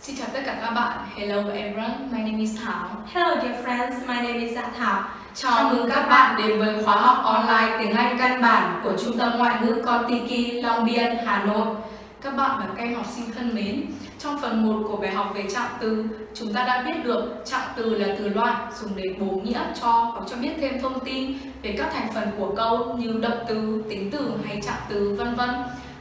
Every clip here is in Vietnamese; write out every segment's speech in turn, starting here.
Xin chào tất cả các bạn. Hello everyone, my name is Thảo. Hello dear friends, my name is Thảo. Chào mừng các bạn đến với khóa học online tiếng Anh căn bản của Trung tâm Ngoại ngữ KON-TIKI Long Biên, Hà Nội. Các bạn và các em học sinh thân mến, trong phần 1 của bài học về trạng từ, chúng ta đã biết được trạng từ là từ loại dùng để bổ nghĩa cho hoặc cho biết thêm thông tin về các thành phần của câu như động từ, tính từ hay trạng từ vân vân.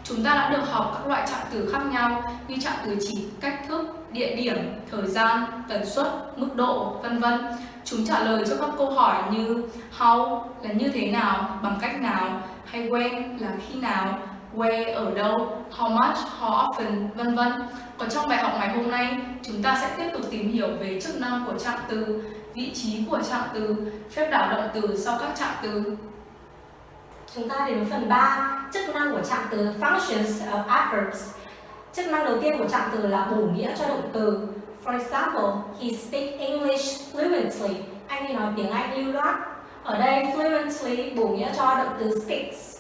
Chúng ta đã được học các loại trạng từ khác nhau như trạng từ chỉ cách thức, địa điểm, thời gian, tần suất, mức độ, vân vân. Chúng trả lời cho các câu hỏi như how là như thế nào, bằng cách nào, hay when là khi nào, where ở đâu, how much, how often, vân vân. Còn trong bài học ngày hôm nay, chúng ta sẽ tiếp tục tìm hiểu về chức năng của trạng từ, vị trí của trạng từ, phép đảo động từ sau các trạng từ. Chúng ta đến với phần 3, chức năng của trạng từ functions of adverbs. Chức năng đầu tiên của trạng từ là bổ nghĩa cho động từ. For example, he speaks English fluently. Anh ấy nói tiếng Anh lưu loát. Ở đây fluently bổ nghĩa cho động từ speaks.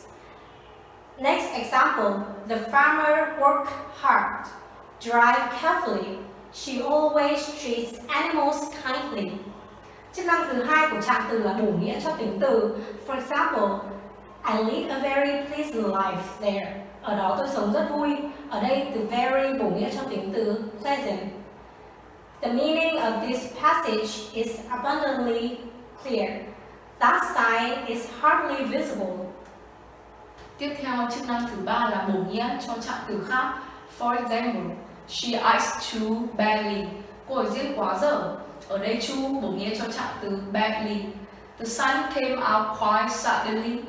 Next example, the farmer worked hard. Drive carefully. She always treats animals kindly. Chức năng thứ hai của trạng từ là bổ nghĩa cho tính từ. For example, I lead a very pleasant life there. Ở đó tôi sống rất vui. Ở đây từ very bổ nghĩa cho tính từ pleasant. The meaning of this passage is abundantly clear. That sign is hardly visible. Tiếp theo, chức năng thứ ba là bổ nghĩa cho trạng từ khác. For example, she acts too badly. Cô ấy diễn quá dở. Ở đây too bổ nghĩa cho trạng từ badly. The sun came out quite suddenly.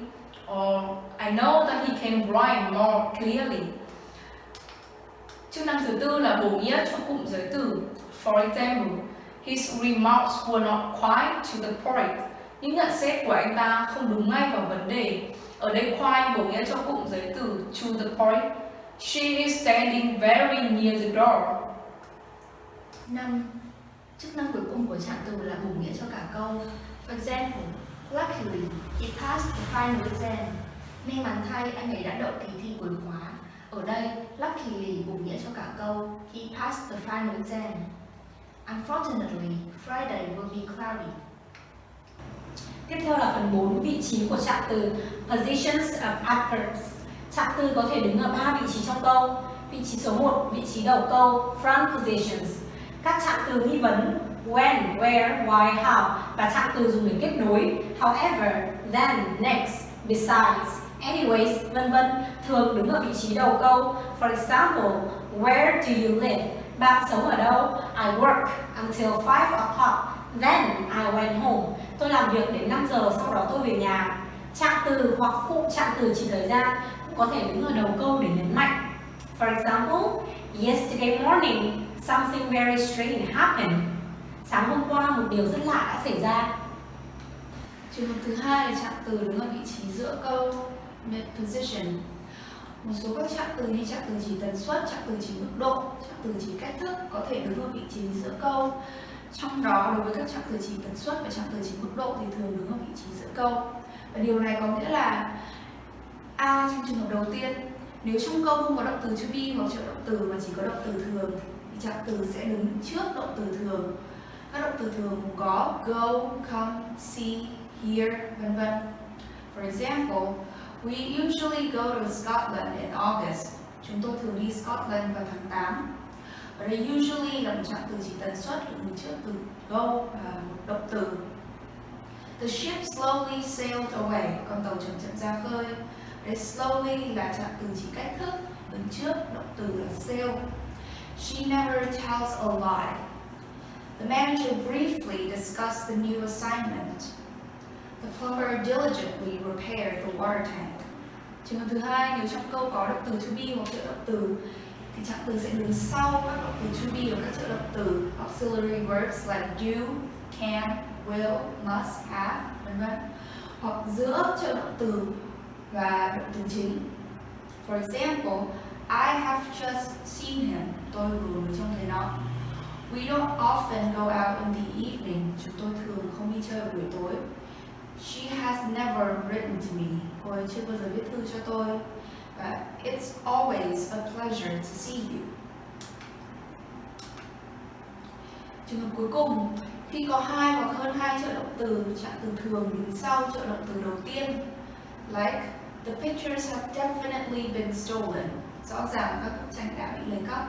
Or I know that he can write more clearly. Chức năng thứ tư là bổ nghĩa cho cụm giới từ. For example, his remarks were not quite to the point. Những nhận xét của anh ta không đúng ngay vào vấn đề. Ở đây quite bổ nghĩa cho cụm giới từ to the point. She is standing very near the door. 5. Chức năng cuối cùng của trạng từ là bổ nghĩa cho cả câu. For example, luckily, he passed the final exam. May mắn thay, anh ấy đã đậu kỳ thi cuối khóa. Ở đây, luckily bổ nghĩa cho cả câu. He passed the final exam. Unfortunately, Friday will be cloudy. Tiếp theo là phần 4, vị trí của trạng từ positions of adverbs. Trạng từ có thể đứng ở 3 vị trí trong câu. Vị trí số 1, vị trí đầu câu, front positions. Các trạng từ nghi vấn when, where, why, how và trạng từ dùng để kết nối however, then, next, besides, anyways, vân vân thường đứng ở vị trí đầu câu. For example, where do you live? Bạn sống ở đâu? I work until 5 o'clock. Then I went home. Tôi làm việc đến 5 giờ, sau đó tôi về nhà. Trạng từ hoặc phụ trạng từ chỉ thời gian cũng có thể đứng ở đầu câu để nhấn mạnh. For example, yesterday morning, something very strange happened. Sáng hôm qua một điều rất lạ đã xảy ra. Trường hợp thứ hai là trạng từ đứng ở vị trí giữa câu, mid position. Một số các trạng từ như trạng từ chỉ tần suất, trạng từ chỉ mức độ, trạng từ chỉ cách thức có thể đứng ở vị trí giữa câu. Trong đó, đối với các trạng từ chỉ tần suất và trạng từ chỉ mức độ thì thường đứng ở vị trí giữa câu. Và điều này có nghĩa là A trong trường hợp đầu tiên, nếu trong câu không có động từ to be hoặc trợ động từ mà chỉ có động từ thường thì trạng từ sẽ đứng trước động từ thường. Các động từ thường cũng có go, come, see, hear, vân vân. For example, we usually go to Scotland in August. Chúng tôi thường đi Scotland vào tháng 8. Ở đây usually là một trạng từ chỉ tần suất đứng trước từ go và một động từ. The ship slowly sailed away. Con tàu chậm chậm ra khơi. Đây slowly là trạng từ chỉ cách thức, đứng trước động từ là sail. She never tells a lie. The manager briefly discussed the new assignment. The plumber diligently repaired the water tank. Trường hợp thứ hai, nếu trong câu có động từ to be hoặc trợ động từ thì trạng từ sẽ đứng sau các động từ to be và các trợ động từ auxiliary verbs like do, can, will, must, have, vân vân. Hoặc giữa trợ động từ và động từ chính. For example, I have just seen him. Tôi vừa mới trông thấy nó. We don't often go out in the evening. Chúng tôi thường không đi chơi vào buổi tối. She has never written to me. Cô ấy chưa bao giờ viết thư cho tôi. Và it's always a pleasure to see you. Trường hợp cuối cùng, khi có hai hoặc hơn hai trợ động từ, trạng từ thường đứng sau trợ động từ đầu tiên. Like, the pictures have definitely been stolen. Rõ ràng các bức tranh đã bị lấy cắp.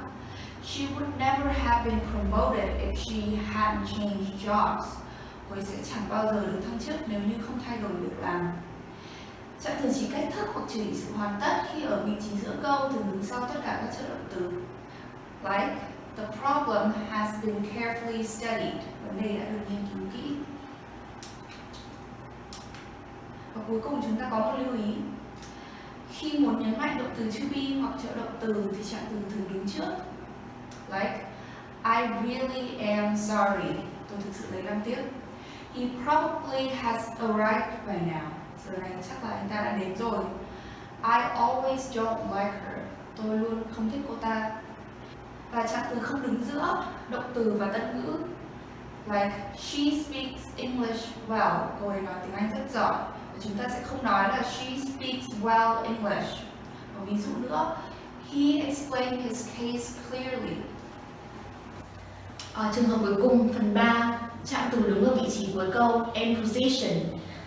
She would never have been promoted if she hadn't changed jobs. Cô ấy sẽ chẳng bao giờ được thăng chức nếu như không thay đổi việc làm. Trạng từ chỉ cách thức hoặc chỉ sự hoàn tất khi ở vị trí giữa câu thường đứng sau tất cả các trợ động từ. Like, the problem has been carefully studied. Vấn đề đã được nghiên cứu kỹ. Và cuối cùng chúng ta có một lưu ý. Khi muốn nhấn mạnh động từ to be hoặc trợ động từ thì trạng từ thường đứng trước. Like, I really am sorry. Tôi thực sự lấy làm tiếc. He probably has arrived by now. Giờ này chắc là anh ta đã đến rồi. I always don't like her. Tôi luôn không thích cô ta. Và trạng từ không đứng giữa động từ và tân ngữ. Like, she speaks English well. Cô ấy nói tiếng Anh rất giỏi. Và chúng ta sẽ không nói là she speaks well English. Một ví dụ nữa, he explained his case clearly. Ở trường hợp cuối cùng, phần 3, trạng từ đứng ở vị trí cuối câu, in position.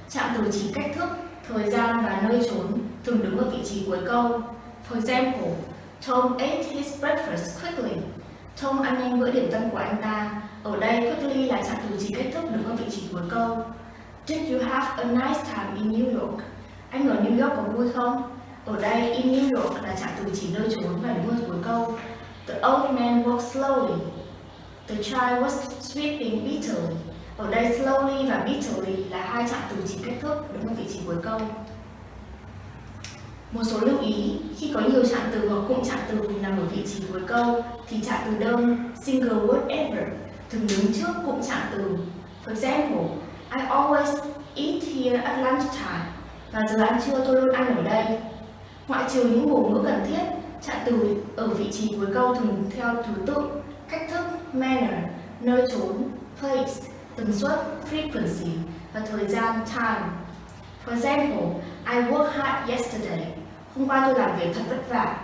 Trạng từ chỉ cách thức, thời gian và nơi trốn, thường đứng ở vị trí cuối câu. For example, Tom ate his breakfast quickly. Tom ăn nhanh bữa điểm tâm của anh ta. Ở đây, quickly là trạng từ chỉ cách thức đứng ở vị trí cuối câu. Did you have a nice time in New York? Anh ở New York có vui không? Ở đây, in New York là trạng từ chỉ nơi trốn và đứng ở cuối câu. The old man walked slowly. The child was sweeping bitterly. Ở đây slowly và bitterly là hai trạng từ chỉ cách thức đứng ở vị trí cuối câu. Một số lưu ý, khi có nhiều trạng từ hoặc cụm trạng từ nằm ở vị trí cuối câu thì trạng từ đơn single word adverb thường đứng trước cụm trạng từ. For example, I always eat here at lunchtime. Và giờ ăn trưa tôi luôn ăn ở đây. Ngoại trừ những bổ ngữ cần thiết, trạng từ ở vị trí cuối câu thường theo thứ tự, cách thức, manner, nơi trốn, place, tần suất, frequency và thời gian, time. For example, I worked hard yesterday. Hôm qua tôi làm việc thật vất vả.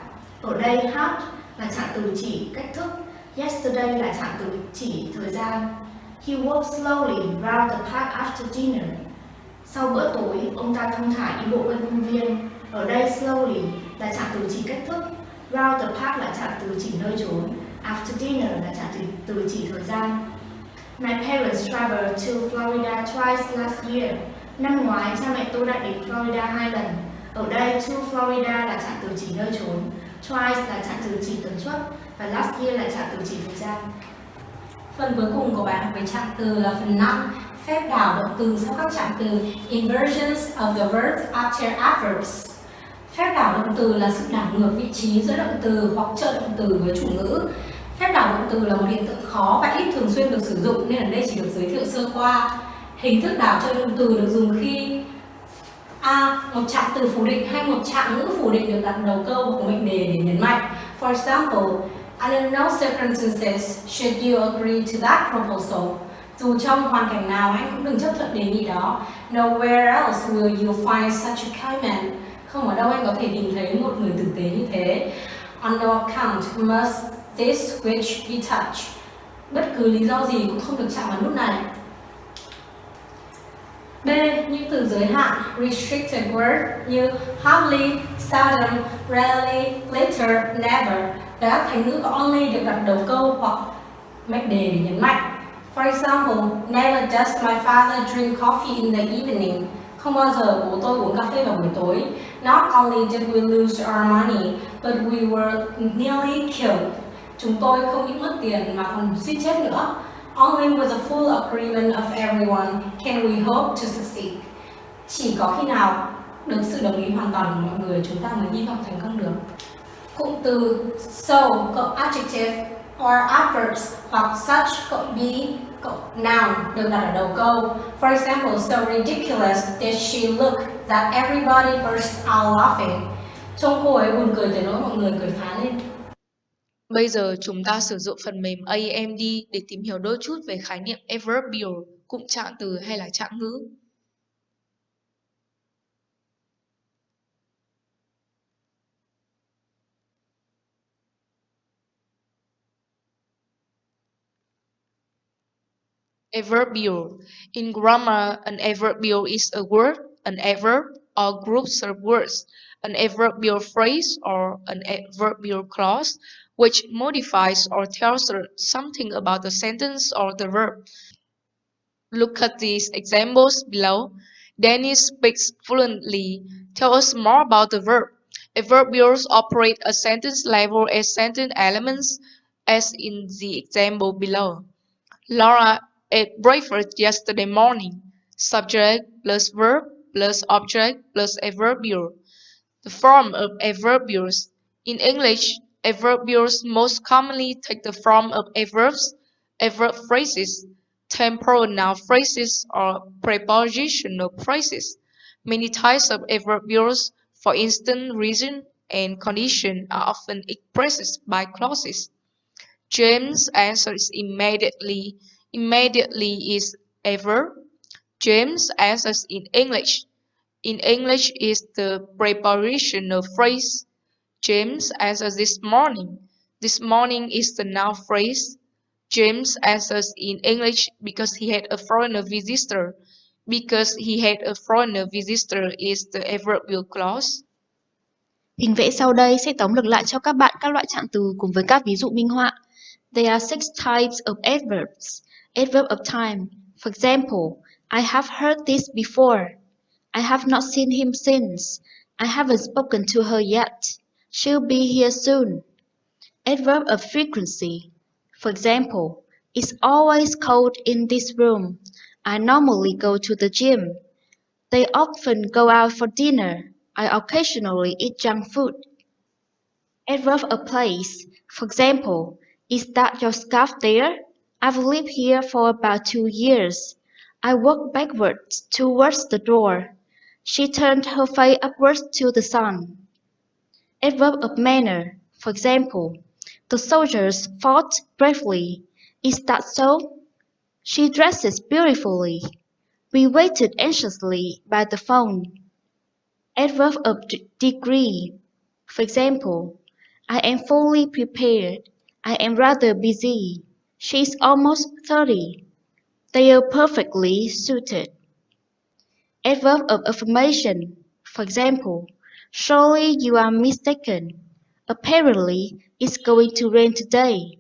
Ở đây hard là trạng từ chỉ cách thức, yesterday là trạng từ chỉ thời gian. He walked slowly round the park after dinner. Sau bữa tối, ông ta thong thả đi bộ quanh công viên. Ở đây slowly là trạng từ chỉ cách thức, round the park là trạng từ chỉ nơi trốn, after dinner là trạng từ chỉ thời gian. My parents traveled to Florida twice last year. Năm ngoái, cha mẹ tôi đã đến Florida 2 lần. Ở đây, to Florida là trạng từ chỉ nơi trốn, twice là trạng từ chỉ tần suất và last year là trạng từ chỉ thời gian. Phần cuối cùng của bài học về trạng từ là phần 5, phép đảo động từ sau các trạng từ inversions of the verbs after adverbs. Phép đảo động từ là sự đảo ngược vị trí giữa động từ hoặc trợ động từ với chủ ngữ. Phép đảo động từ là một hiện tượng khó và ít thường xuyên được sử dụng nên ở đây chỉ được giới thiệu sơ qua. Hình thức đảo trợ động từ được dùng khi A. Một trạng từ phủ định hay một trạng ngữ phủ định được đặt đầu câu hoặc mệnh đề để nhấn mạnh. For example, under no circumstances should you agree to that proposal. Dù trong hoàn cảnh nào anh cũng đừng chấp thuận đề nghị đó. Nowhere else will you find such a kind man. Không ở đâu anh có thể tìm thấy một người tử tế như thế. On no account must this switch be touched. Bất cứ lý do gì cũng không được chạm vào nút này. B. Những từ giới hạn restricted word như hardly, seldom, rarely, later, never là các thành ngữ có only được đặt đầu câu hoặc mệnh đề để nhấn mạnh. For example, never does my father drink coffee in the evening. Không bao giờ bố tôi uống cà phê vào buổi tối. Not only did we lose our money, but we were nearly killed. Chúng tôi không những mất tiền mà còn suýt chết nữa. Only with the full agreement of everyone can we hope to succeed. Chỉ có khi nào được sự đồng ý hoàn toàn của mọi người chúng ta mới hy vọng thành công được. Cụm từ so cộng adjective or adverbs hoặc such cộng be cộng noun được đặt ở đầu câu. For example, so ridiculous did she look that everybody burst out laughing. Trông cô ấy buồn cười tới nỗi mọi người cười phá lên. Bây giờ chúng ta sử dụng phần mềm AMD để tìm hiểu đôi chút về khái niệm adverbial, cụm trạng từ hay là trạng ngữ. Adverbial. In grammar, an adverbial is a word, an adverb, or groups of words, an adverbial phrase, or an adverbial clause, which modifies or tells something about the sentence or the verb. Look at these examples below. Danny speaks fluently. Tell us more about the verb. Adverbials operate at sentence level as sentence elements, as in the example below. Laura ate breakfast yesterday morning. Subject plus verb plus object plus adverbial. The form of adverbials. In English, adverbials most commonly take the form of adverbs, adverb phrases, temporal noun phrases, or prepositional phrases. Many types of adverbials, for instance, reason and condition, are often expressed by clauses. James answers immediately. Immediately is adverb. James answers in English. In English is the prepositional phrase. James answers this morning. This morning is the noun phrase. James answers in English because he had a foreigner visitor. Because he had a foreigner visitor is the adverbial clause. Hình vẽ sau đây sẽ tóm lược lại cho các bạn các loại trạng từ cùng với các ví dụ minh họa. There are 6 types of adverbs. Adverb of time. For example, I have heard this before. I have not seen him since. I haven't spoken to her yet. She'll be here soon. Adverb of frequency. For example, it's always cold in this room. I normally go to the gym. They often go out for dinner. I occasionally eat junk food. Adverb of place. For example, is that your scarf there? I've lived here for about 2 years. I walked backwards towards the door. She turned her face upwards to the sun. Adverb of manner. For example, the soldiers fought bravely. Is that so? She dresses beautifully. We waited anxiously by the phone. Adverb of degree. For example, I am fully prepared. I am rather busy. She is almost 30. They are perfectly suited. Adverb of affirmation. For example, surely you are mistaken. Apparently, it's going to rain today.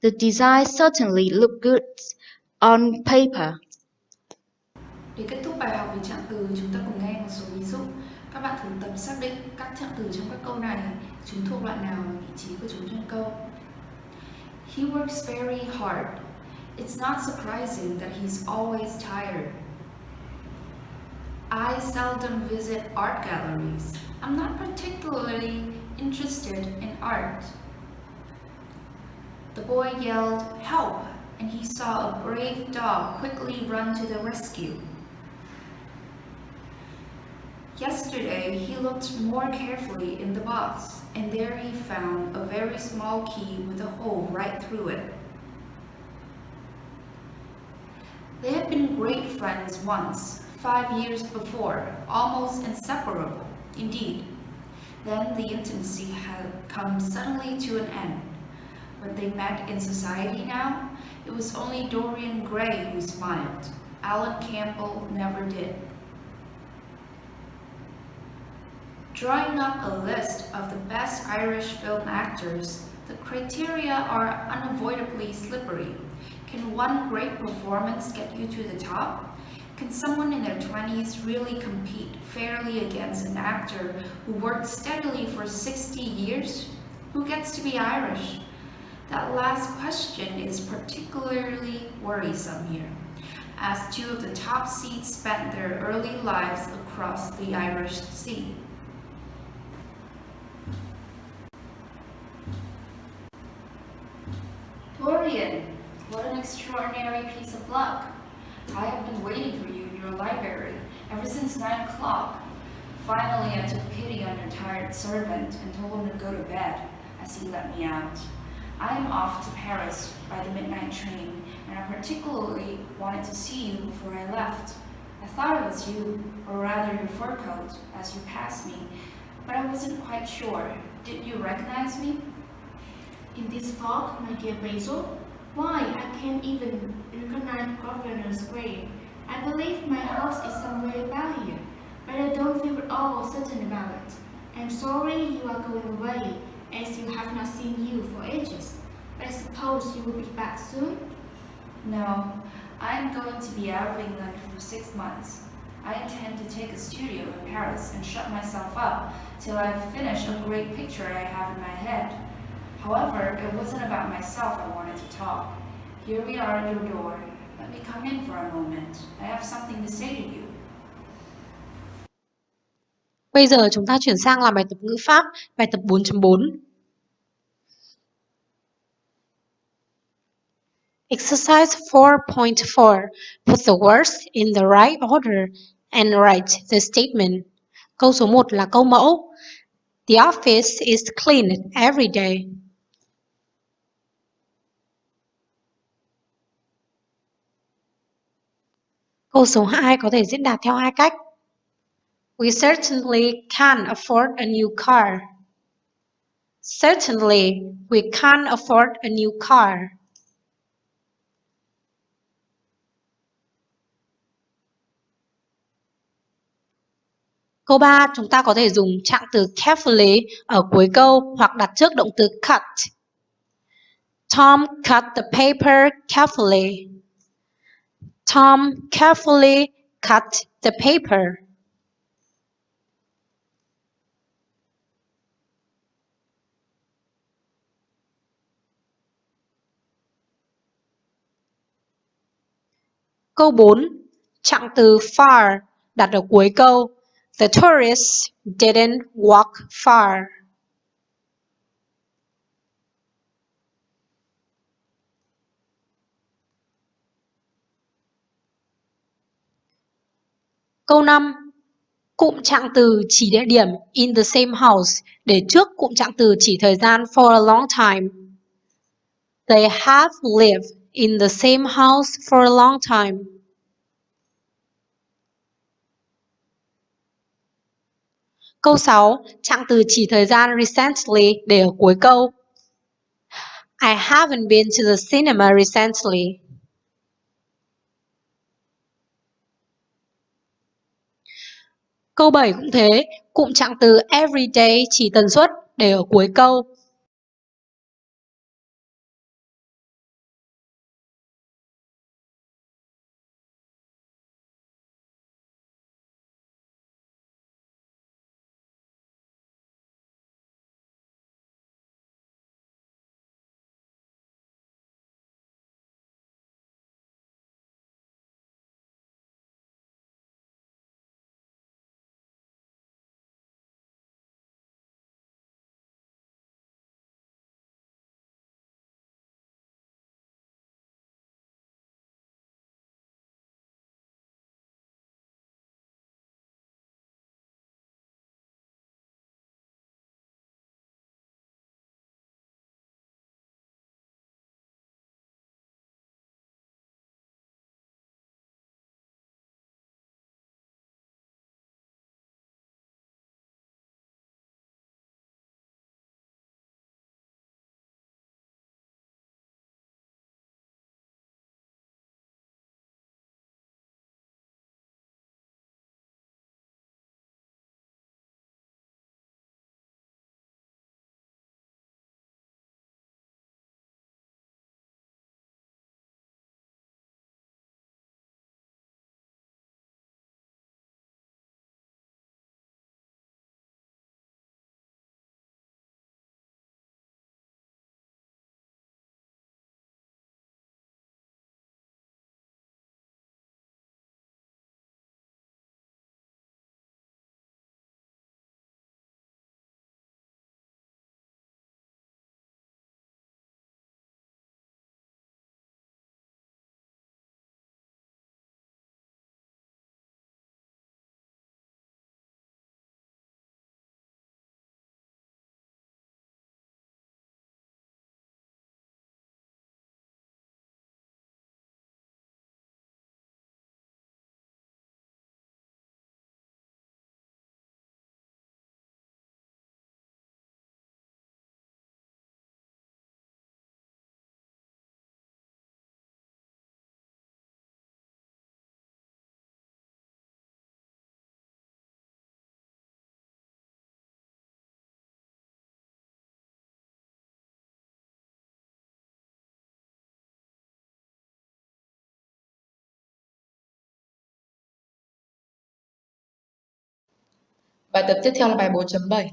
The design certainly looked good on paper. Để kết thúc bài học về trạng từ, chúng ta cùng nghe một số ví dụ. Các bạn thử tập xác định các trạng từ trong các câu này chúng thuộc loại nào và vị trí của chúng trong câu. He works very hard. It's not surprising that he's always tired. I seldom visit art galleries. I'm not particularly interested in art. The boy yelled, "Help!" and he saw a brave dog quickly run to the rescue. Yesterday, he looked more carefully in the box, and there he found a very small key with a hole right through it. They had been great friends once, 5 years before, almost inseparable, indeed. Then the intimacy had come suddenly to an end. When they met in society now, it was only Dorian Gray who smiled. Alan Campbell never did. Drawing up a list of the best Irish film actors, the criteria are unavoidably slippery. Can one great performance get you to the top? Can someone in their 20s really compete fairly against an actor who worked steadily for 60 years? Who gets to be Irish? That last question is particularly worrisome here, as 2 of the top seeds spent their early lives across the Irish Sea. Dorian, what an extraordinary piece of luck. I have been waiting for you in your library ever since 9 o'clock. Finally, I took pity on your tired servant and told him to go to bed as he let me out. I am off to Paris by the midnight train, and I particularly wanted to see you before I left. I thought it was you, or rather your fur coat, as you passed me, but I wasn't quite sure. Did you recognize me? In this fog, my dear Basil, Why, I can't even recognize Governor Square. I believe my house is somewhere about here, but I don't feel at all certain about it. I'm sorry you are going away, as you have not seen you for ages. But I suppose you will be back soon? No, I'm going to be out of England for 6 months. I intend to take a studio in Paris and shut myself up till I've finished a great picture I have in my head. However, it wasn't about myself I wanted to talk. Here we are at your door. Let me come in for a moment. I have something to say to you. Bây giờ chúng ta chuyển sang làm bài tập ngữ pháp, bài tập 4.4. Exercise 4.4. Put the words in the right order and write the statement. Câu số 1 là câu mẫu. The office is cleaned every day. Câu số 2 có thể diễn đạt theo hai cách. We certainly can't afford a new car. Certainly, we can't afford a new car. Câu 3, chúng ta có thể dùng trạng từ carefully ở cuối câu hoặc đặt trước động từ cut. Tom cut the paper carefully. Tom carefully cut the paper. Câu 4, trạng từ far đặt ở cuối câu. The tourists didn't walk far. Câu 5, cụm trạng từ chỉ địa điểm in the same house để trước cụm trạng từ chỉ thời gian for a long time. They have lived in the same house for a long time. Câu 6, trạng từ chỉ thời gian recently để ở cuối câu. I haven't been to the cinema recently. Câu 7 cũng thế, cụm trạng từ every day chỉ tần suất để ở cuối câu. Bài tập tiếp theo là bài 4.7.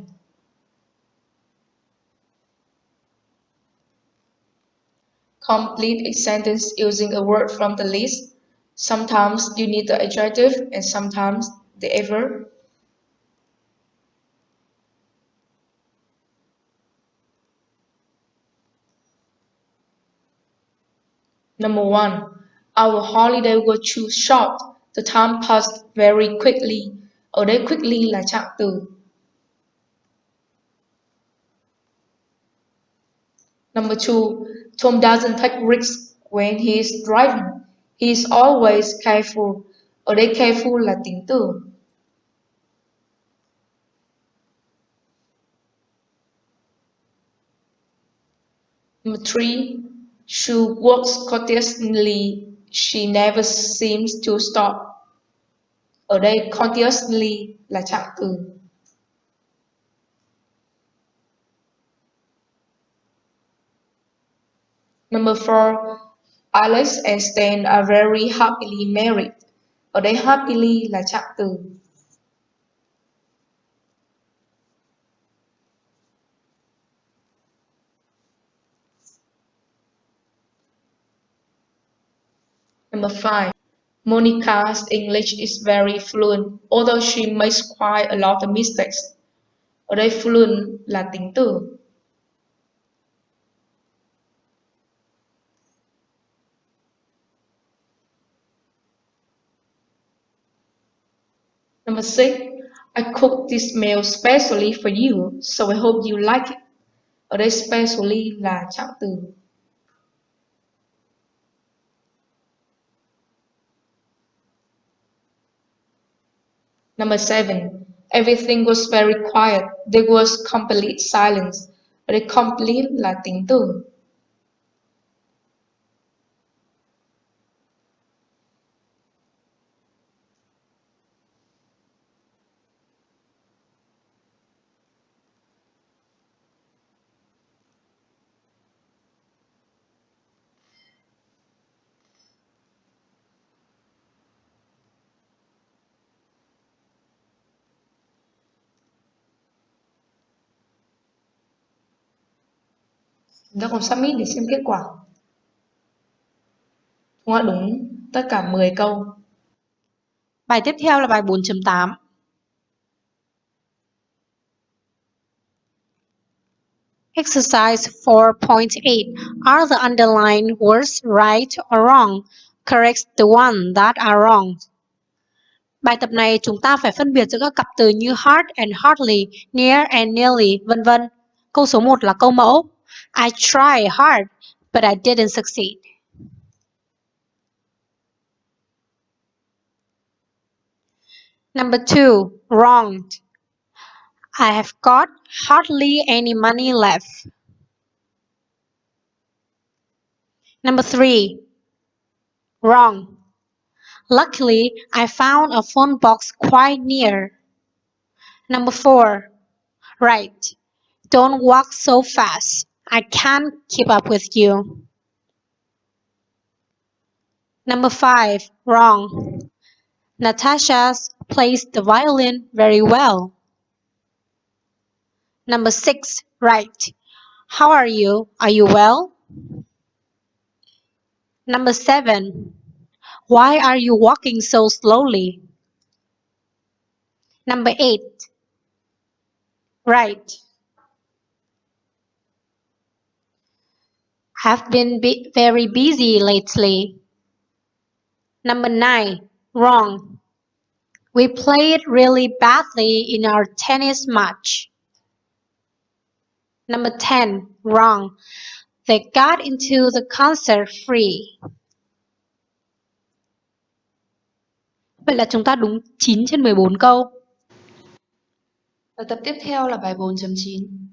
Complete a sentence using a word from the list. Sometimes you need the adjective and sometimes the adverb. Number 1. Our holiday was too short. The time passed very quickly. Ở đây quickly là trạng từ. Number 2. Tom doesn't take risks when he is driving. He is always careful. Ở đây careful là tính từ. Number 3. She works continuously. She never seems to stop. Ở đây continuously là trạng từ. Number 4. Alex and Stan are very happily married. Ở đây happily là trạng từ. Number 5. Monica's English is very fluent, although she makes quite a lot of mistakes. Ở đây fluent là tính từ. Number 6. I cooked this meal specially for you, so I hope you like it. Ở đây specially là trạng từ. Number 7. Everything was very quiet. There was complete silence. Ở đây complete là tính từ. Chúng ta cùng submit để xem kết quả. Thu Nga đúng tất cả 10 câu. Bài tiếp theo là bài 4.8. Exercise 4.8. Are the underlined words right or wrong? Correct the one that are wrong. Bài tập này chúng ta phải phân biệt giữa các cặp từ như hard and hardly, near and nearly, vân vân. Câu số 1 là câu mẫu. I try hard, but I didn't succeed. Number 2, wrong. I have got hardly any money left. Number 3, wrong. Luckily, I found a phone box quite near. Number 4, right. Don't walk so fast. I can't keep up with you. Number 5, wrong. Natasha plays the violin very well. Number 6, right. How are you? Are you well? Number 7, why are you walking so slowly? Number 8, right. Have been very busy lately. Number 9, wrong. We played really badly in our tennis match. Number 10, wrong. They got into the concert free. Vậy là chúng ta đúng 9 trên 14 câu. Bài tập tiếp theo là bài 4.9.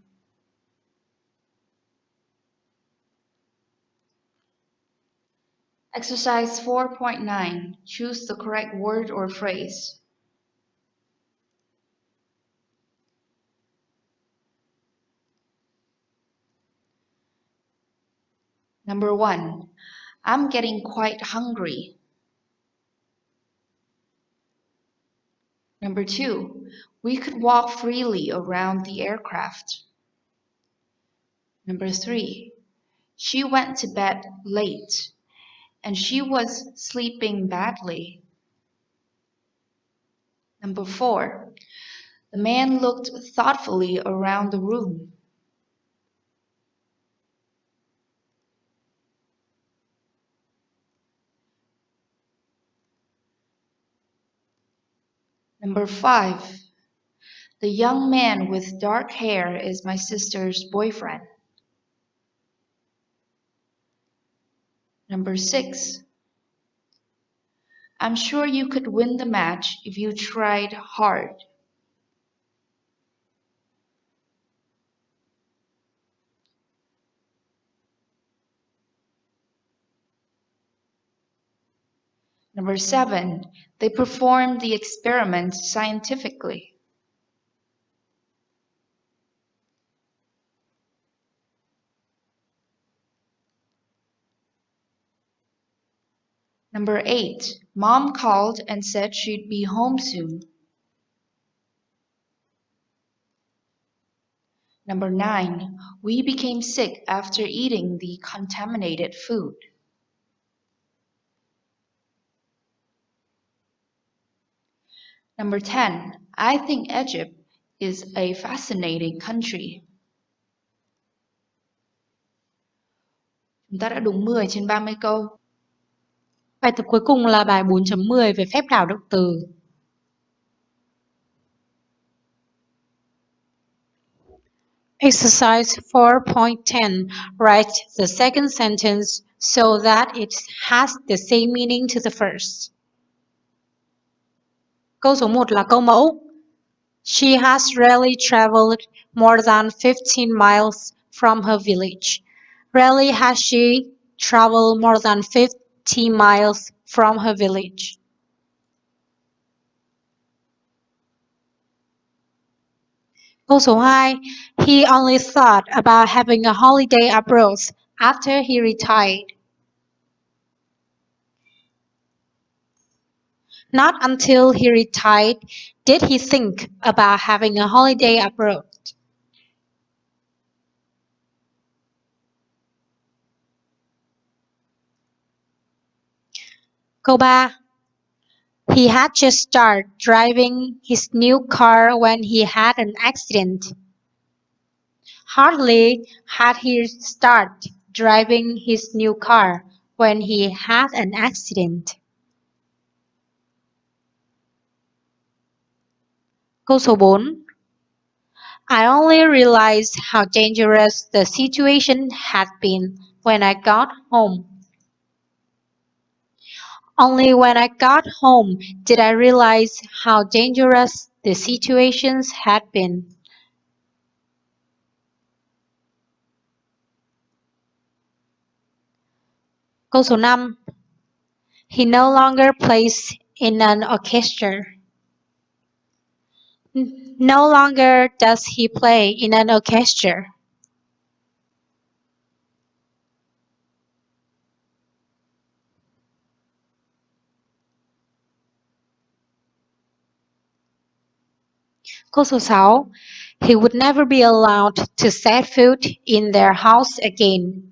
Exercise 4.9. Choose the correct word or phrase. Number 1. I'm getting quite hungry. Number 2, we could walk freely around the aircraft. Number 3, she went to bed late and she was sleeping badly. Number 4, the man looked thoughtfully around the room. Number 5, the young man with dark hair is my sister's boyfriend. Number 6, I'm sure you could win the match if you tried hard. Number 7, they performed the experiment scientifically. Number 8, Mom called and said she'd be home soon. Number 9, we became sick after eating the contaminated food. Number 10, I think Egypt is a fascinating country. Chúng ta đã đúng 10 trên 30 câu. Bài tập cuối cùng là bài 4.10 về phép đảo động từ. Exercise 4.10. Write the second sentence so that it has the same meaning to the first. Câu số 1 là câu mẫu. She has rarely traveled more than 15 miles from her village. Rarely has she traveled more than 50 miles from her village. Câu số 2. He only thought about having a holiday abroad after he retired. Not until he retired did he think about having a holiday abroad. Câu 3. He had just started driving his new car when he had an accident. Hardly had he started driving his new car when he had an accident. Câu số 4. I only realized how dangerous the situation had been when I got home. Only when I got home did I realize how dangerous the situations had been. Câu số 5. He no longer plays in an orchestra. No longer does he play in an orchestra. Câu số 6. He would never be allowed to set foot in their house again.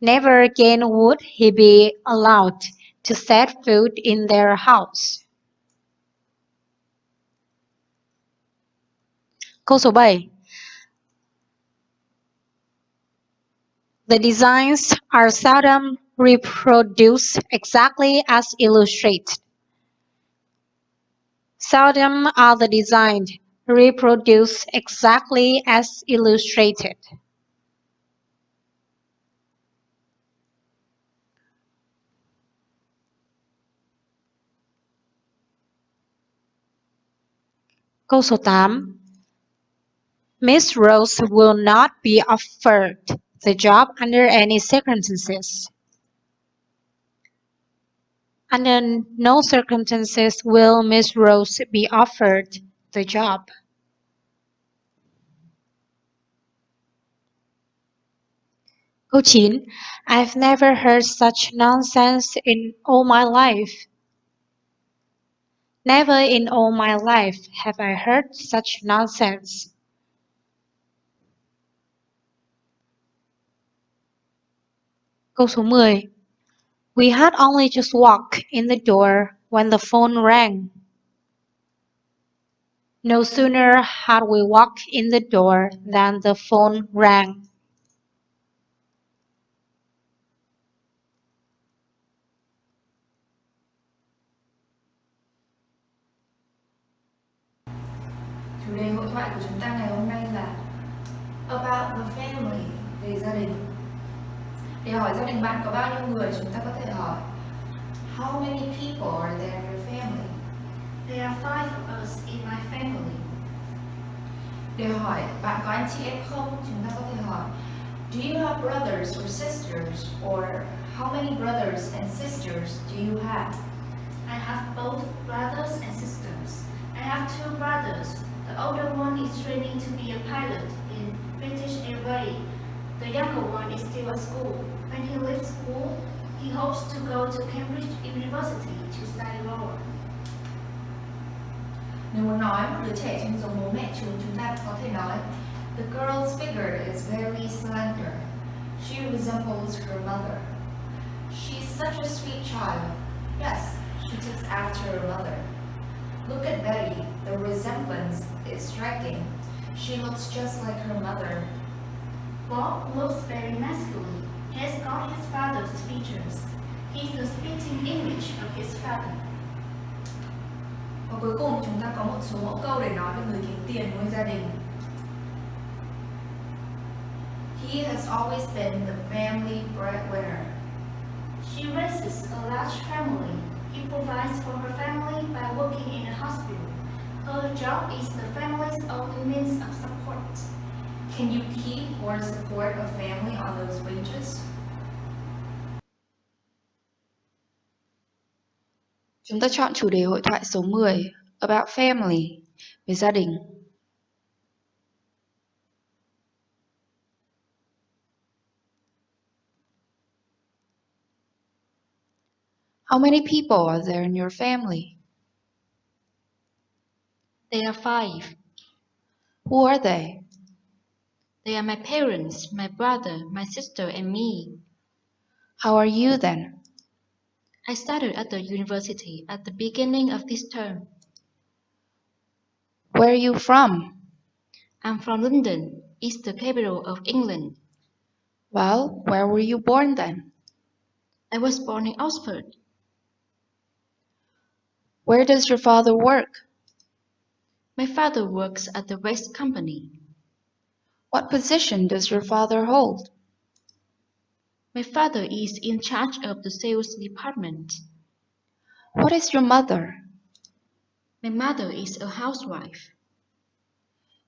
Never again would he be allowed to set foot in their house. Câu số 7. The designs are seldom reproduced exactly as illustrated. Seldom are the designs reproduced exactly as illustrated. Câu số 8. Miss Rose will not be offered the job under any circumstances. Under no circumstances will Miss Rose be offered the job. Câu 9. I've never heard such nonsense in all my life. Never in all my life have I heard such nonsense. Câu số 10. We had only just walked in the door when the phone rang. No sooner had we walked in the door than the phone rang. Chủ đề hội thoại của chúng ta ngày hôm nay là about the family, về gia đình. Để hỏi gia đình bạn có bao nhiêu người, chúng ta có thể hỏi how many people are there in your family? There are 5 of us in my family. Để hỏi bạn có anh chị em không, chúng ta có thể hỏi do you have brothers or sisters, or how many brothers and sisters do you have? I have both brothers and sisters. I have 2 brothers. The older one is training to be a pilot in British Airways. The younger one is still at school. When he leaves school, he hopes to go to Cambridge University to study law. Nếu muốn nói một đứa trẻ trông giống bố mẹ chúng ta có thể nói the girl's figure is very slender. She resembles her mother. She's such a sweet child. Yes, she takes after her mother. Look at Betty. The resemblance is striking. She looks just like her mother. Bob looks very masculine. He has got his father's features. He's the spitting image of his father. Và cuối cùng chúng ta có một số mẫu câu để nói về người kiếm tiền nuôi gia đình. He has always been the family breadwinner. She raises a large family. He provides for her family by working in a hospital. Her job is the family's only means of support. Can you keep or support a family on those wages? Chúng ta chọn chủ đề hội thoại số 10, about family, về gia đình. How many people are there in your family? There are 5. Who are they? They are my parents, my brother, my sister, and me. How are you then? I started at the university at the beginning of this term. Where are you from? I'm from London. It's the capital of England. Well, where were you born then? I was born in Oxford. Where does your father work? My father works at the West Company. What position does your father hold? My father is in charge of the sales department. What is your mother? My mother is a housewife.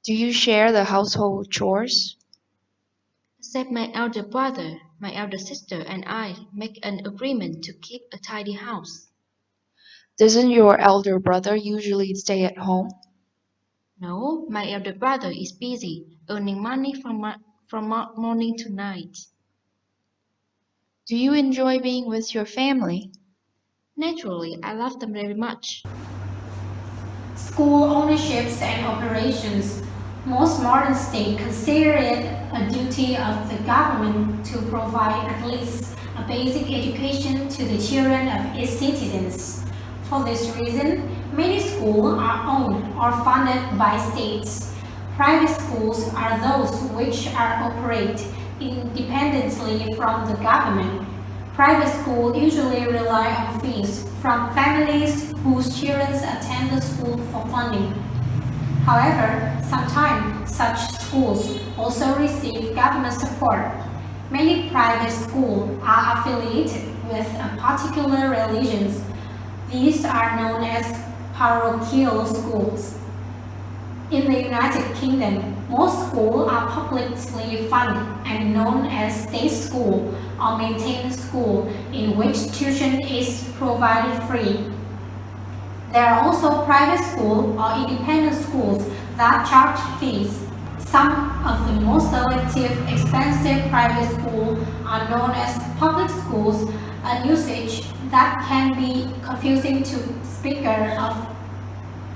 Do you share the household chores? Except my elder brother, my elder sister, and I make an agreement to keep a tidy house. Doesn't your elder brother usually stay at home? No, my elder brother is busy earning money from morning to night. Do you enjoy being with your family? Naturally, I love them very much. School ownerships and operations. Most modern states consider it a duty of the government to provide at least a basic education to the children of its citizens. For this reason, many schools are owned or funded by states. Private schools are those which operate independently from the government. Private schools usually rely on fees from families whose children attend the school for funding. However, sometimes such schools also receive government support. Many private schools are affiliated with a particular religion. These are known as parochial schools. In the United Kingdom, most schools are publicly funded and known as state school or maintained school in which tuition is provided free. There are also private schools or independent schools that charge fees. Some of the most selective, expensive private schools are known as public schools, a usage that can be confusing to speakers of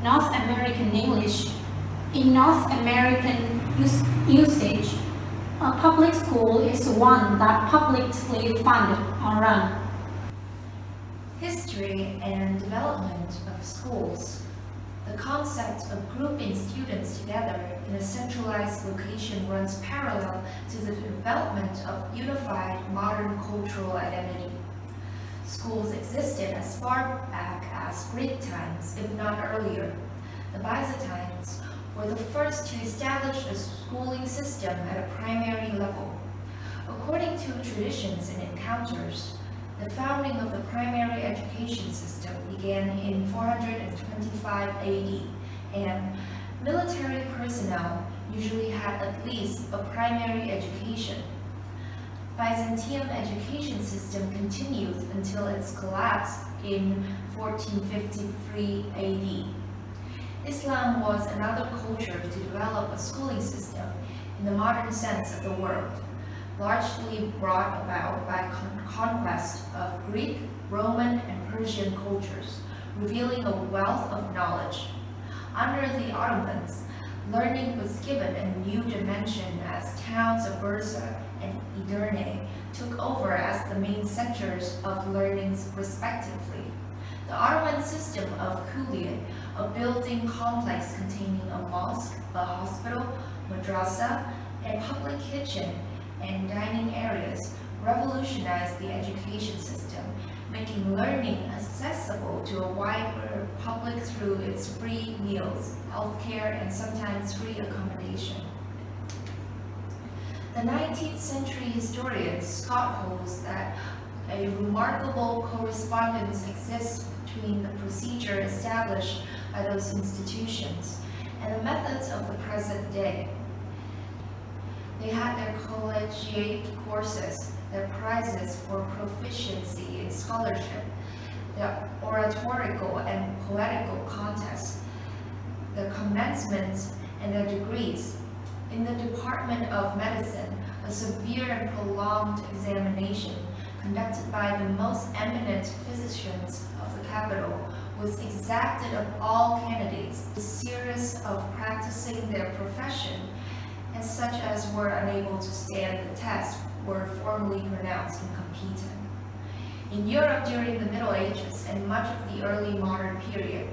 North American English. In North American usage, a public school is one that publicly funded or run. History and development of schools. The concept of grouping students together in a centralized location runs parallel to the development of unified modern cultural identity. Schools existed as far back as Greek times, if not earlier. The Byzantines were the first to establish a schooling system at a primary level. According to traditions and encounters, the founding of the primary education system began in 425 AD, and military personnel usually had at least a primary education. Byzantium education system continued until its collapse in 1453 AD. Islam was another culture to develop a schooling system in the modern sense of the word, largely brought about by conquest of Greek, Roman, and Persian cultures, revealing a wealth of knowledge. Under the Ottomans, learning was given a new dimension as towns of Bursa and Edirne took over as the main centers of learning respectively. The Ottoman system of Kuliye, a building complex containing a mosque, a hospital, madrasa, and public kitchen and dining areas, revolutionized the education system, making learning accessible to a wider public through its free meals, healthcare, and sometimes free accommodation. The 19th century historian Scott holds that a remarkable correspondence exists between the procedure established by those institutions and the methods of the present day. They had their collegiate courses, their prizes for proficiency in scholarship, their oratorical and poetical contests, their commencements, and their degrees. In the Department of Medicine, a severe and prolonged examination conducted by the most eminent physicians of the capital was exacted of all candidates desirous of practicing their profession, and such as were unable to stand the test were formally pronounced incompetent. In Europe during the Middle Ages and much of the early modern period,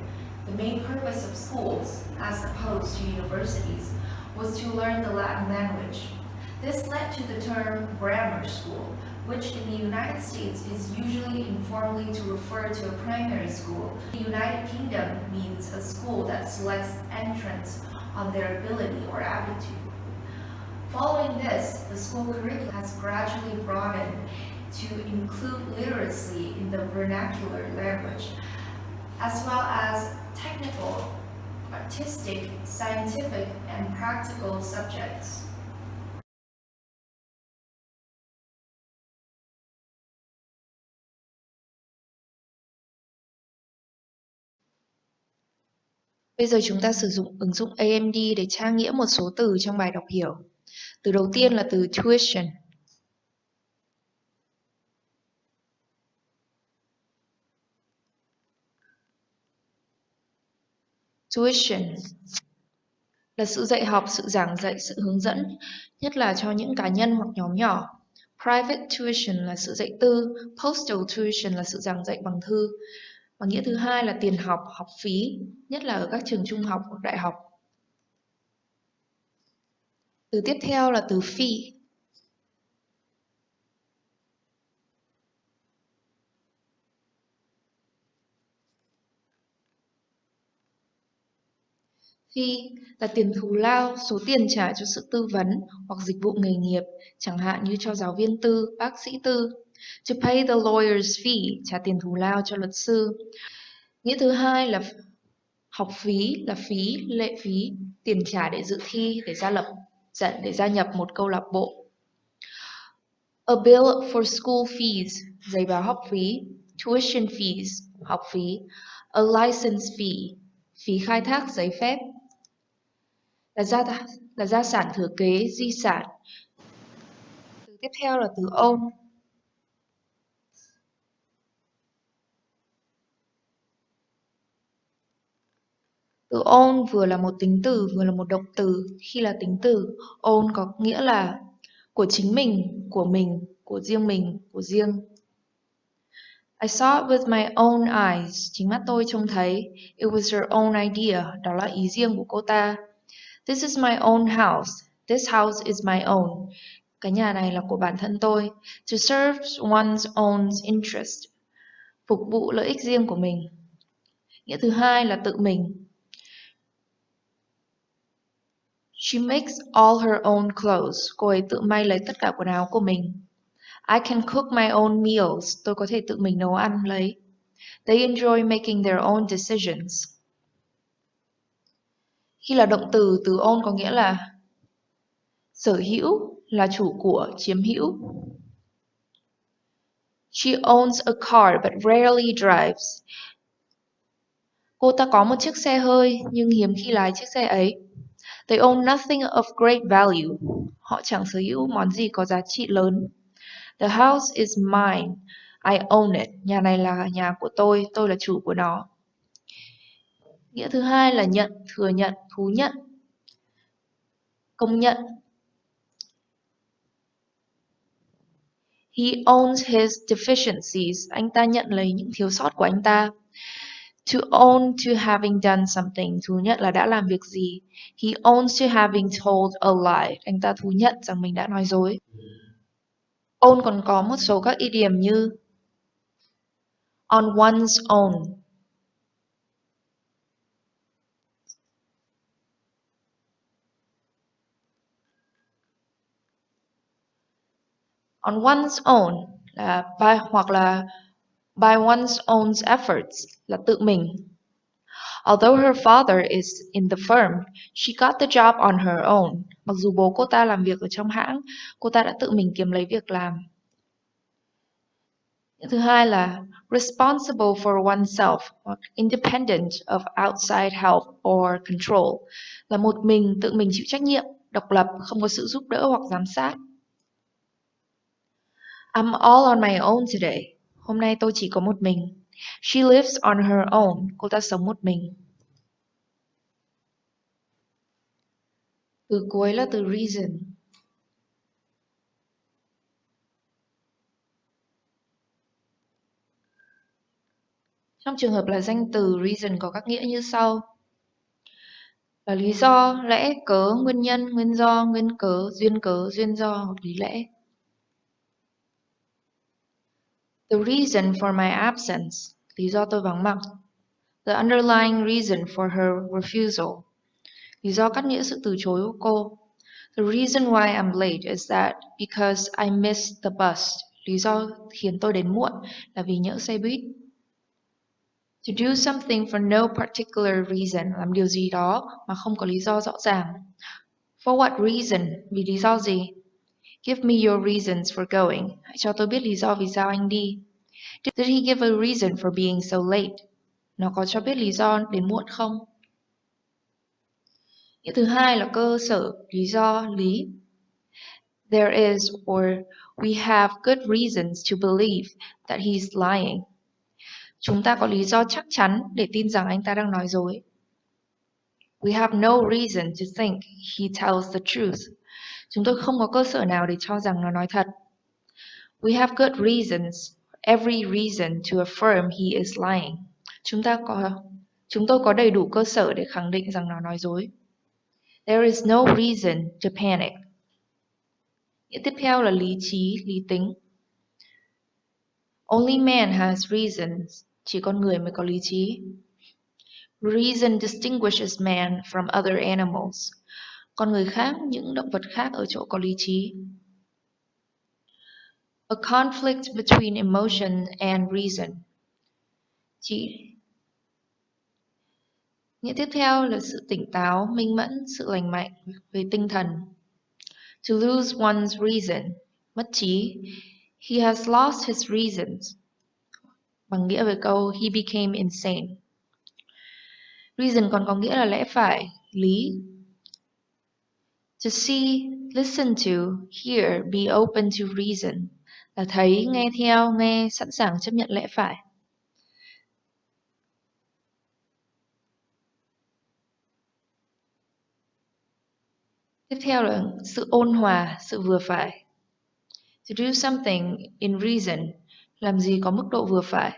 the main purpose of schools, as opposed to universities, was to learn the Latin language. This led to the term grammar school, which in the United States is usually informally to refer to a primary school. The United Kingdom means a school that selects entrants on their ability or aptitude. Following this, the school curriculum has gradually broadened to include literacy in the vernacular language, as well as technical, artistic, scientific, and practical subjects. Bây giờ chúng ta sử dụng ứng dụng AMD để tra nghĩa một số từ trong bài đọc hiểu. Từ đầu tiên là từ tuition. Tuition là sự dạy học, sự giảng dạy, sự hướng dẫn, nhất là cho những cá nhân hoặc nhóm nhỏ. Private tuition là sự dạy tư, postal tuition là sự giảng dạy bằng thư. Và nghĩa thứ hai là tiền học, học phí, nhất là ở các trường trung học hoặc đại học. Từ tiếp theo là từ fee. Fee là tiền thù lao, số tiền trả cho sự tư vấn hoặc dịch vụ nghề nghiệp, chẳng hạn như cho giáo viên tư, bác sĩ tư. To pay the lawyer's fee, trả tiền thù lao cho luật sư. Nghĩa thứ hai là học phí, là phí, lệ phí, tiền trả để dự thi, để gia nhập một câu lạc bộ. A bill for school fees, giấy báo học phí. Tuition fees, học phí. A license fee, phí khai thác giấy phép. Là gia sản thừa kế, di sản. Từ tiếp theo là từ own. Từ own vừa là một tính từ vừa là một động từ. Khi là tính từ, own có nghĩa là của chính mình, của riêng mình, của riêng. I saw it with my own eyes. Chính mắt tôi trông thấy. It was her own idea. Đó là ý riêng của cô ta. This is my own house. This house is my own. Cái nhà này là của bản thân tôi. To serve one's own interest. Phục vụ lợi ích riêng của mình. Nghĩa thứ hai là tự mình. She makes all her own clothes. Cô ấy tự may lấy tất cả quần áo của mình. I can cook my own meals. Tôi có thể tự mình nấu ăn lấy. They enjoy making their own decisions. Khi là động từ, từ own có nghĩa là sở hữu, là chủ của, chiếm hữu. She owns a car but rarely drives. Cô ta có một chiếc xe hơi nhưng hiếm khi lái chiếc xe ấy. They own nothing of great value. Họ chẳng sở hữu món gì có giá trị lớn. The house is mine. I own it. Nhà này là nhà của tôi là chủ của nó. Nghĩa thứ hai là nhận, thừa nhận, thú nhận, công nhận. He owns his deficiencies. Anh ta nhận lấy những thiếu sót của anh ta. To own to having done something. Thú nhận là đã làm việc gì. He owns to having told a lie. Anh ta thú nhận rằng mình đã nói dối. Own còn có một số các idiom như on one's own. On one's own là hoặc là by one's own efforts là tự mình. Although her father is in the firm, she got the job on her own. Mặc dù bố cô ta làm việc ở trong hãng, cô ta đã tự mình kiếm lấy việc làm. Thứ hai là responsible for oneself hoặc independent of outside help or control, là một mình tự mình chịu trách nhiệm, độc lập, không có sự giúp đỡ hoặc giám sát. I'm all on my own today. Hôm nay tôi chỉ có một mình. She lives on her own. Cô ta sống một mình. Từ cuối là từ reason. Trong trường hợp là danh từ, reason có các nghĩa như sau. Là lý do, lẽ, cớ, nguyên nhân, nguyên do, nguyên cớ, duyên do hoặc lý lẽ. The reason for my absence. Lý do tôi vắng mặt. The underlying reason for her refusal. Lý do cắt nghĩa sự từ chối của cô. The reason why I'm late is that because I missed the bus. Lý do khiến tôi đến muộn là vì nhỡ xe buýt. To do something for no particular reason. Làm điều gì đó mà không có lý do rõ ràng. For what reason? Vì lý do gì? Give me your reasons for going. Hãy cho tôi biết lý do vì sao anh đi. Did he give a reason for being so late? Nó có cho biết lý do đến muộn không? Nghĩa thứ hai là cơ sở, lý do, lý. There is or we have good reasons to believe that he's lying. Chúng ta có lý do chắc chắn để tin rằng anh ta đang nói dối. We have no reason to think he tells the truth. Chúng tôi không có cơ sở nào để cho rằng nó nói thật. We have good reasons, every reason to affirm he is lying. Chúng tôi có đầy đủ cơ sở để khẳng định rằng nó nói dối. There is no reason to panic. Nghĩa tiếp theo là lý trí, lý tính. Only man has reasons. Chỉ con người mới có lý trí. Reason distinguishes man from other animals. Con người khác, những động vật khác ở chỗ có lý trí. A conflict between emotion and reason. Nghĩa tiếp theo là sự tỉnh táo, minh mẫn, sự lành mạnh về tinh thần. To lose one's reason. Mất trí. He has lost his reasons. Bằng nghĩa với câu he became insane. Reason còn có nghĩa là lẽ phải, lý. To see, listen to, hear, be open to reason. Là thấy, nghe theo, nghe, sẵn sàng chấp nhận lẽ phải. Tiếp theo là sự ôn hòa, sự vừa phải. To do something in reason, làm gì có mức độ vừa phải.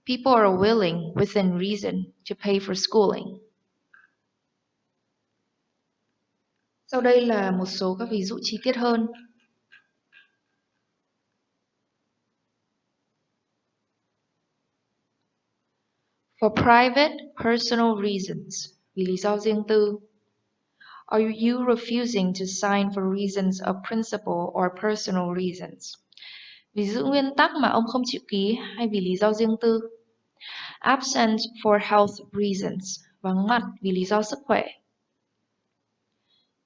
People are willing, within reason, to pay for schooling. Sau đây là một số các ví dụ chi tiết hơn. For private, personal reasons, vì lý do riêng tư. Are you refusing to sign for reasons of principle or personal reasons? Vì giữ nguyên tắc mà ông không chịu ký hay vì lý do riêng tư? Absent for health reasons, vắng mặt vì lý do sức khỏe.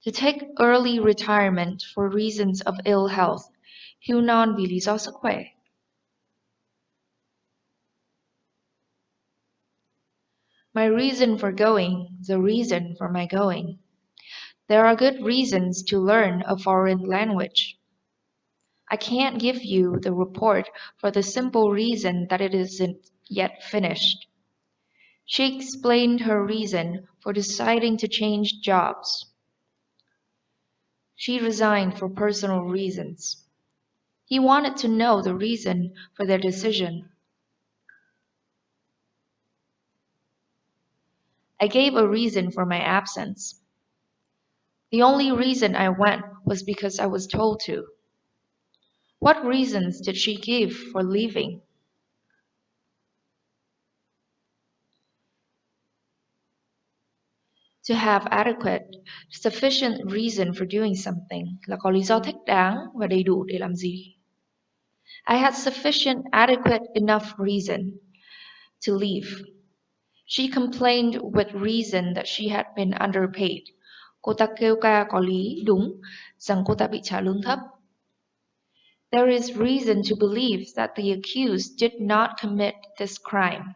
To take early retirement for reasons of ill health, hưu non vì lý do sức khỏe. My reason for going, the reason for my going. There are good reasons to learn a foreign language. I can't give you the report for the simple reason that it isn't yet finished. She explained her reason for deciding to change jobs. She resigned for personal reasons. He wanted to know the reason for their decision. I gave a reason for my absence. The only reason I went was because I was told to. What reasons did she give for leaving? To have adequate, sufficient reason for doing something là có lý do thích đáng và đầy đủ để làm gì. I had sufficient, adequate, enough reason to leave. She complained with reason that she had been underpaid. Cô ta kêu ca có lý, đúng, rằng cô ta bị trả lương thấp. There is reason to believe that the accused did not commit this crime.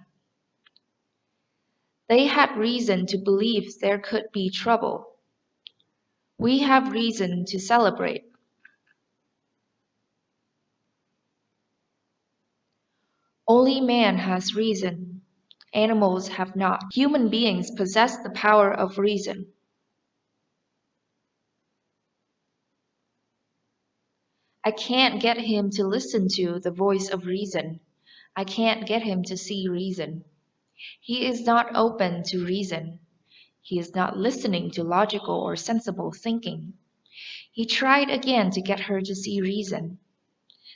They had reason to believe there could be trouble. We have reason to celebrate. Only man has reason. Animals have not. Human beings possess the power of reason. I can't get him to listen to the voice of reason. I can't get him to see reason. He is not open to reason. He is not listening to logical or sensible thinking. He tried again to get her to see reason.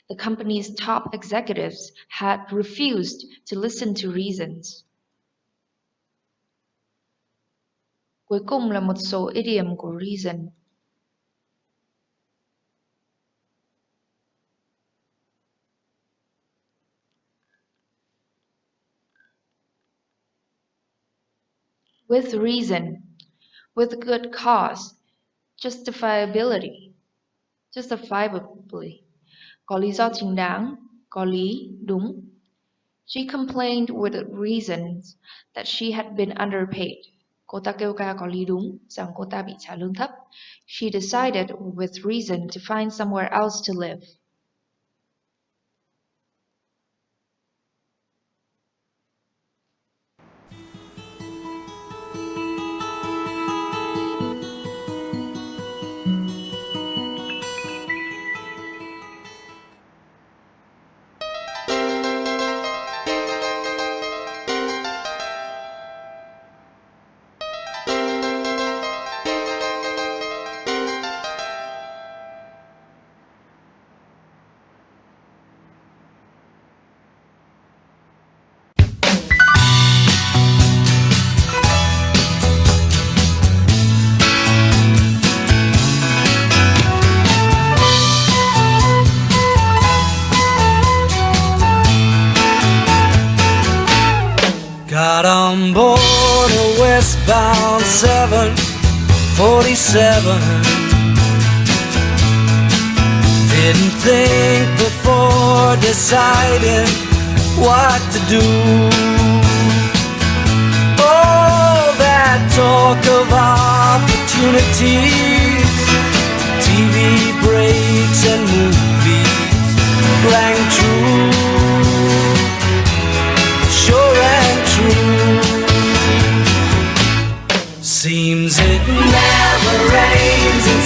The company's top executives had refused to listen to reasons. Cuối cùng là một số idiom của reason. With reason, with good cause, justifiably, có lý do chính đáng, có lý, đúng. She complained with reasons that she had been underpaid. Cô ta kêu ca có lý đúng, rằng cô ta bị trả lương thấp. She decided with reason to find somewhere else to live. Got on board a westbound 747. Didn't think before deciding what to do. All that talk of opportunities, TV breaks and movies rang true. Sure and true. Seems it never rains in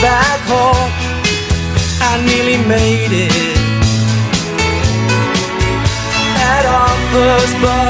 back home. I nearly made it at our first bar.